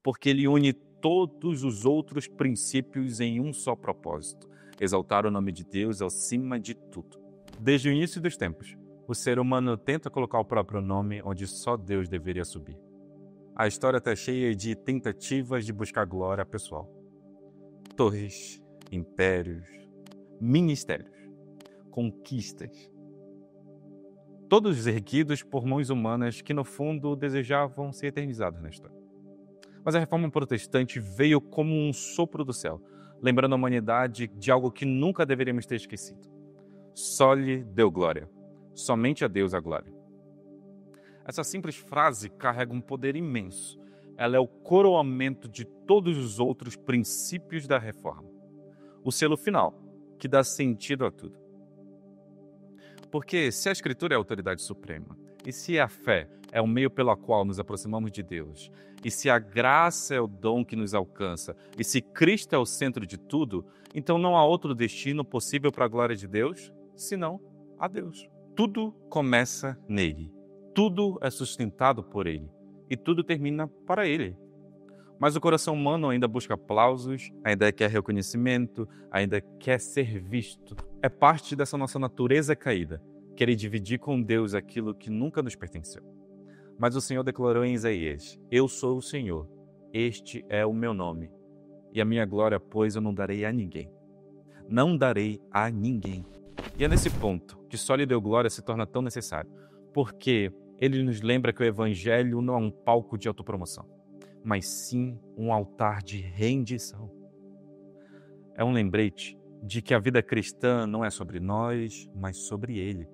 porque ele une todos os outros princípios em um só propósito: exaltar o nome de Deus acima de tudo. Desde o início dos tempos, o ser humano tenta colocar o próprio nome onde só Deus deveria subir. A história está cheia de tentativas de buscar glória pessoal. Torres, impérios, ministérios, conquistas. Todos erguidos por mãos humanas que, no fundo, desejavam ser eternizados na história. Mas a reforma protestante veio como um sopro do céu, lembrando a humanidade de algo que nunca deveríamos ter esquecido. Só lhe deu glória. Somente a Deus a glória. Essa simples frase carrega um poder imenso. Ela é o coroamento de todos os outros princípios da reforma. O selo final, que dá sentido a tudo. Porque se a Escritura é a autoridade suprema, e se a fé é o meio pelo qual nos aproximamos de Deus, e se a graça é o dom que nos alcança, e se Cristo é o centro de tudo, então não há outro destino possível para a glória de Deus, senão a Deus. Tudo começa nele. Tudo é sustentado por ele. E tudo termina para ele. Mas o coração humano ainda busca aplausos, ainda quer reconhecimento, ainda quer ser visto. É parte dessa nossa natureza caída, querer dividir com Deus aquilo que nunca nos pertenceu. Mas o Senhor declarou em Isaías: eu sou o Senhor, este é o meu nome, e a minha glória, pois, eu não darei a ninguém. Não darei a ninguém. E é nesse ponto que só lhe deu glória se torna tão necessário, porque ele nos lembra que o Evangelho não é um palco de autopromoção, mas sim um altar de rendição. É um lembrete de que a vida cristã não é sobre nós, mas sobre Ele.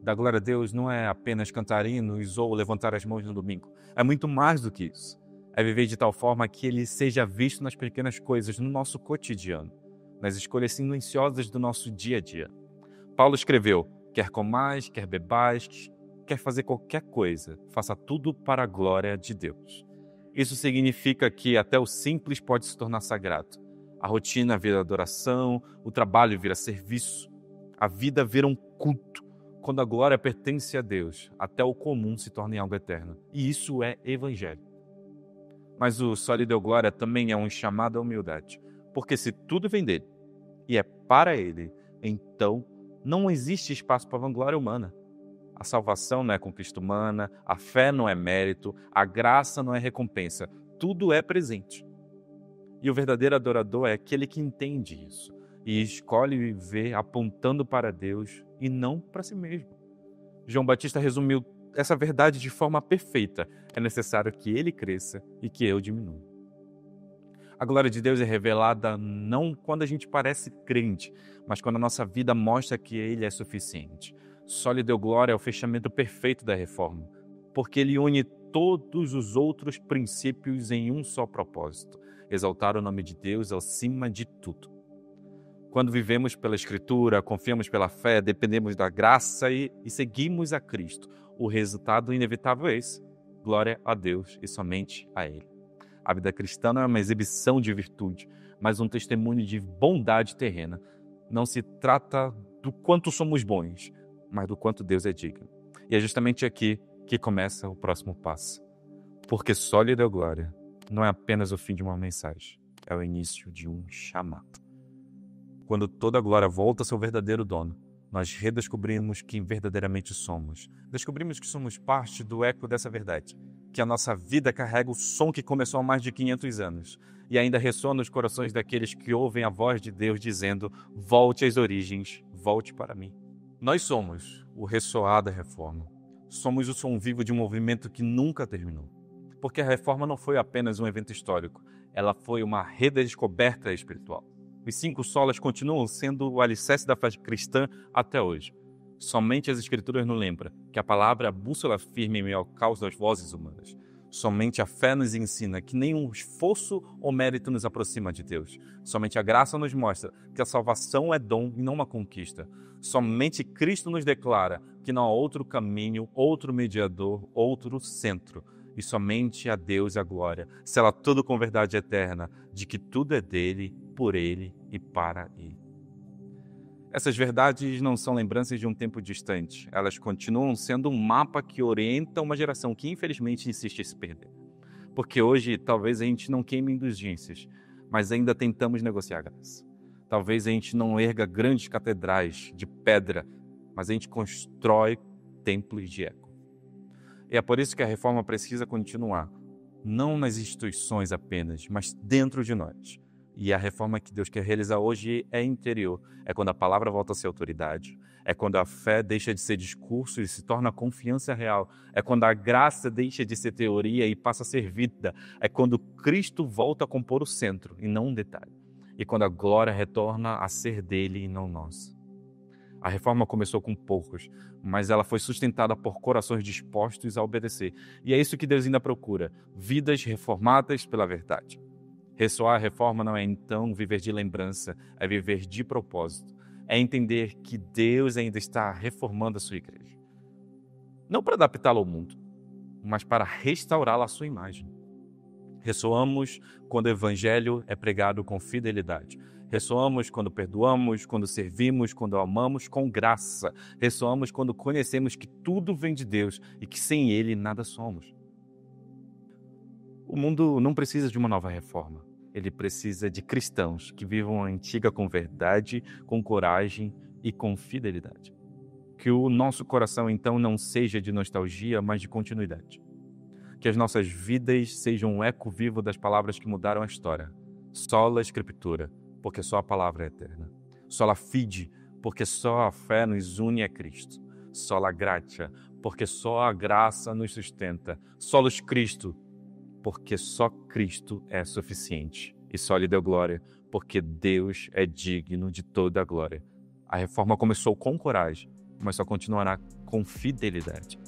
Dar glória a Deus não é apenas cantar hinos ou levantar as mãos no domingo. É muito mais do que isso. É viver de tal forma que Ele seja visto nas pequenas coisas, no nosso cotidiano, nas escolhas silenciosas do nosso dia a dia. Paulo escreveu: quer comais, quer bebais, quer fazer qualquer coisa, faça tudo para a glória de Deus. Isso significa que até o simples pode se tornar sagrado. A rotina vira adoração, o trabalho vira serviço, a vida vira um culto. Quando a glória pertence a Deus, até o comum se torna em algo eterno. E isso é evangelho. Mas o só lhe deu glória também é um chamado à humildade. Porque se tudo vem dele e é para ele, então não existe espaço para vanglória humana. A salvação não é conquista humana, a fé não é mérito, a graça não é recompensa. Tudo é presente. E o verdadeiro adorador é aquele que entende isso e escolhe viver apontando para Deus e não para si mesmo. João Batista resumiu essa verdade de forma perfeita. É necessário que ele cresça e que eu diminua. A glória de Deus é revelada não quando a gente parece crente, mas quando a nossa vida mostra que Ele é suficiente. Só lhe deu glória ao fechamento perfeito da reforma, porque Ele une todos os outros princípios em um só propósito: exaltar o nome de Deus acima de tudo. Quando vivemos pela Escritura, confiamos pela fé, dependemos da graça e seguimos a Cristo, o resultado inevitável é esse: glória a Deus e somente a Ele. A vida cristã não é uma exibição de virtude, mas um testemunho de bondade terrena. Não se trata do quanto somos bons, mas do quanto Deus é digno. E é justamente aqui que começa o próximo passo. Porque só lhe deu glória não é apenas o fim de uma mensagem, é o início de um chamado. Quando toda a glória volta ao seu verdadeiro dono, nós redescobrimos quem verdadeiramente somos. Descobrimos que somos parte do eco dessa verdade, que a nossa vida carrega o som que começou há mais de 500 anos e ainda ressoa nos corações daqueles que ouvem a voz de Deus dizendo: volte às origens, volte para mim. Nós somos o ressoar da reforma. Somos o som vivo de um movimento que nunca terminou. Porque a reforma não foi apenas um evento histórico, ela foi uma redescoberta espiritual. Os 5 solas continuam sendo o alicerce da fé cristã até hoje. Somente as Escrituras nos lembram que a palavra é a bússola firme em meio ao caos das vozes humanas. Somente a fé nos ensina que nenhum esforço ou mérito nos aproxima de Deus. Somente a graça nos mostra que a salvação é dom e não uma conquista. Somente Cristo nos declara que não há outro caminho, outro mediador, outro centro. E somente a Deus a glória, sela tudo com verdade eterna, de que tudo é dele, por ele e para ele. Essas verdades não são lembranças de um tempo distante. Elas continuam sendo um mapa que orienta uma geração que infelizmente insiste em se perder. Porque hoje talvez a gente não queime indulgências, mas ainda tentamos negociar a graça. Talvez a gente não erga grandes catedrais de pedra, mas a gente constrói templos de eco. E é por isso que a reforma precisa continuar, não nas instituições apenas, mas dentro de nós. E a reforma que Deus quer realizar hoje é interior. É quando a palavra volta a ser autoridade. É quando a fé deixa de ser discurso e se torna confiança real. É quando a graça deixa de ser teoria e passa a ser vida. É quando Cristo volta a compor o centro e não um detalhe. E quando a glória retorna a ser dele e não nossa. A reforma começou com poucos, mas ela foi sustentada por corações dispostos a obedecer. E é isso que Deus ainda procura, vidas reformadas pela verdade. Ressoar a reforma não é então viver de lembrança, é viver de propósito. É entender que Deus ainda está reformando a sua igreja. Não para adaptá-la ao mundo, mas para restaurá-la à sua imagem. Ressoamos quando o evangelho é pregado com fidelidade. Ressoamos quando perdoamos, quando servimos, quando amamos com graça. Ressoamos quando conhecemos que tudo vem de Deus e que sem Ele nada somos. O mundo não precisa de uma nova reforma. Ele precisa de cristãos que vivam a antiga com verdade, com coragem e com fidelidade. Que o nosso coração, então, não seja de nostalgia, mas de continuidade. Que as nossas vidas sejam um eco vivo das palavras que mudaram a história. Sola Escritura, porque só a palavra é eterna. Sola Fide, porque só a fé nos une a Cristo. Sola Gratia, porque só a graça nos sustenta. Solos Cristo, porque só Cristo é suficiente. E só lhe deu glória, porque Deus é digno de toda a glória. A reforma começou com coragem, mas só continuará com fidelidade.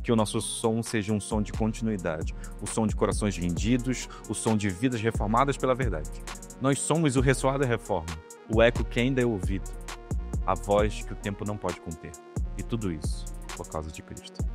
Que o nosso som seja um som de continuidade, o som de corações rendidos, o som de vidas reformadas pela verdade. Nós somos o ressoar da reforma, o eco que ainda é ouvido, a voz que o tempo não pode conter. E tudo isso por causa de Cristo.